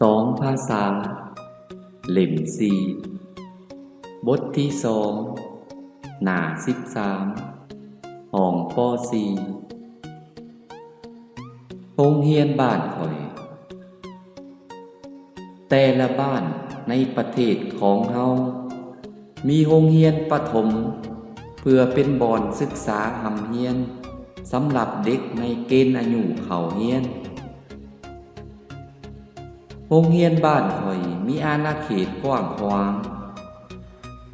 สองภาษาเล่มสี่บทที่สองหน้า13ห้องป.4โรงเรียนบ้านข่อยแต่ละบ้านในประเทศของเฮามีโรงเรียนประถมเพื่อเป็นบ่อนศึกษาหำเรียนสำหรับเด็กในเกณฑ์อายุเข้าเรียนโรงเรียนบ้านข่อยมีอาณาเขตกว้างขวาง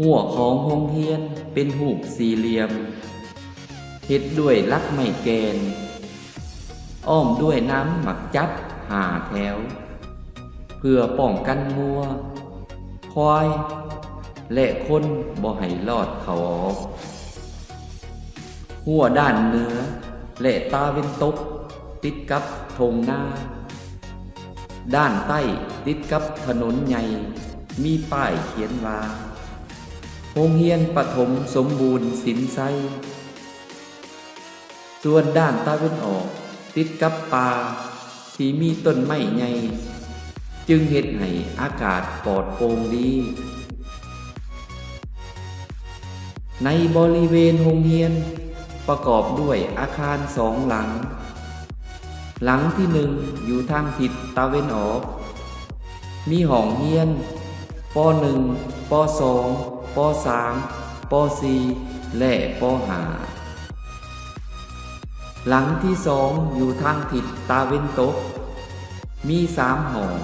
หัวของโรงเรียนเป็นรูปสี่เหลี่ยมเฮ็ดด้วยลักไม้แกนอ้อมด้วยน้ำหมักจับ5 แถวเพื่อป้องกันงัวควายและคนบ่ให้ลอดเข้าออกหัวด้านเหนือและตาเว้นตกติดกับทงนาด้านใต้ติดกับถนนใหญ่มีป้ายเขียนว่าโรงเรียนประถมสมบูรณ์สินไซส่วนด้านตะวันออกติดกับป่าที่มีต้นไม้ใหญ่จึงเฮ็ดให้อากาศปลอดโปร่งดีในบริเวณโรงเรียนประกอบด้วยอาคาร2 หลังหลังที่1อยู่ทางทิศตะวันออกมีห้องเรียนป. 1 ป. 2 ป. 3 ป. 4 และป. 5หลังที่2อยู่ทางทิศตะวันตกมี3 ห้อง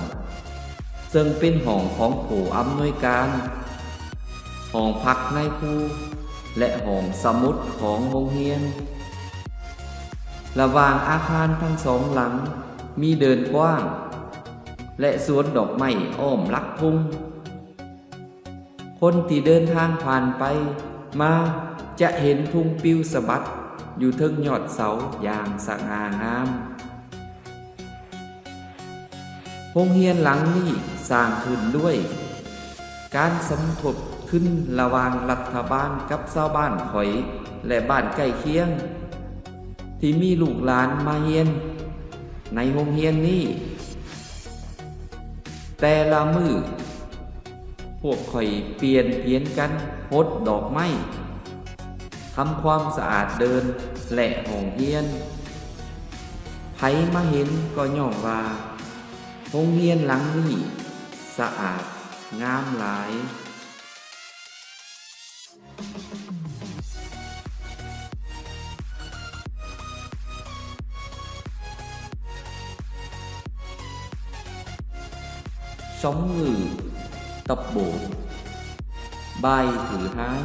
ซึ่งเป็นห้องของผู้อำนวยการห้องพักนายครูและห้องสมุดของโรงเรียนระหว่างอาคารทั้ง2 หลังมีเดินกว้างและสวนดอกไม้อ้อมลักทุ่งคนที่เดินทางผ่านไปมาจะเห็นทุ่งปิวสะบัดอยู่เทิงยอดเสาอย่างสง่างามโรงเรียนหลังนี้สร้างขึ้นด้วยการสมทบขึ้นระหว่างรัฐบาลกับชาวบ้านข่อยและบ้านใกล้เคียงที่มีลูกหลานมาเรียนในโรงเรียนนี้แต่ละมื้อพวกข่อยเปลี่ยนเพียนกันรดดอกไม้ทำความสะอาดเดินและห้องเรียนไผมาเห็นก็ย่อมว่าโรงเรียนหลังนี้สะอาดงามหลายsống ngừ tập 4 bài thứ 2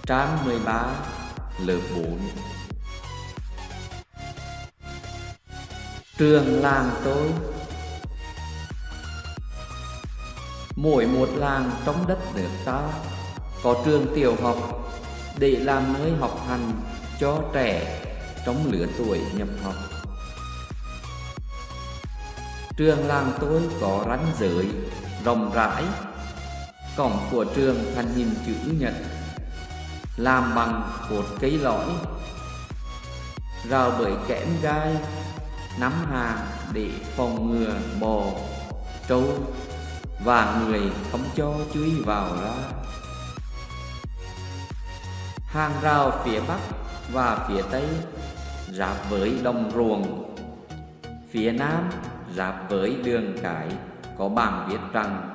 trang 13 lớp 4 trường làng tôi mỗi một làng trong đất nước ta có trường tiểu học để làm nơi học hành cho trẻ trong lứa tuổi nhập học. Trường làng tôi có ranh giới rộng rãi, cổng của trường thành hình chữ nhật, làm bằng cột cây lõi, rào bởi kẽm gai, nắm hàng để phòng ngừa bò, trâu và người không cho chui vào ra. Hàng rào phía bắc và phía tây ráp với đồng ruộng, phía nam ráp với đường cái có bảng viết rằng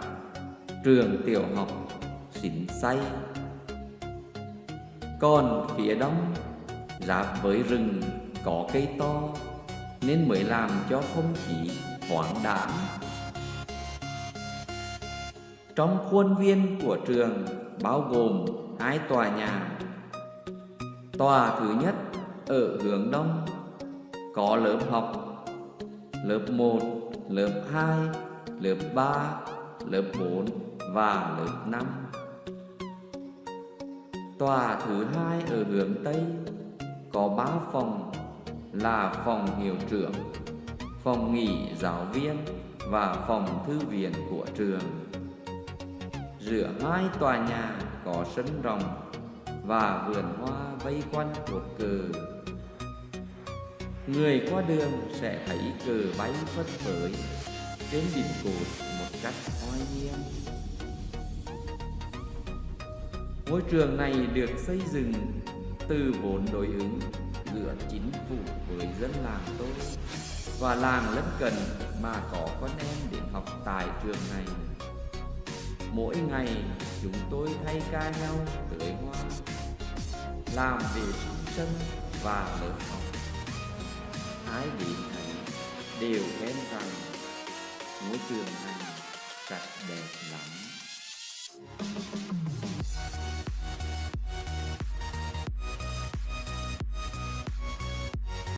trường tiểu học Xín Xay. Còn phía đông ráp với rừng có cây to nên mới làm cho không khí thoáng đãng. Trong khuôn viên của trường bao gồm 2 tòa nhà. Tòa thứ nhất ở hướng đông có lớp học lớp 1, lớp 2, lớp 3, lớp 4 và lớp 5. Tòa thứ 2 ở hướng Tây có 3 phòng là phòng hiệu trưởng, phòng nghỉ giáo viên và phòng thư viện của trường. Giữa 2 tòa nhà có sân rộng và vườn hoa vây quanh cột cờ. Người qua đường sẽ thấy cờ bay phất phới trên đỉnh cột một cách oai nghiêm. Ngôi trường này được xây dựng từ vốn đối ứng giữa chính phủ với dân làng tôi và làng lân cận mà có con em đến học tại trường này. Mỗi ngày chúng tôi thay ca nhau tưới hoa, làm vệ sinh sân và lớp học. Ai đến thấy đều khen rằng ngôi trường này thật đẹp lắm.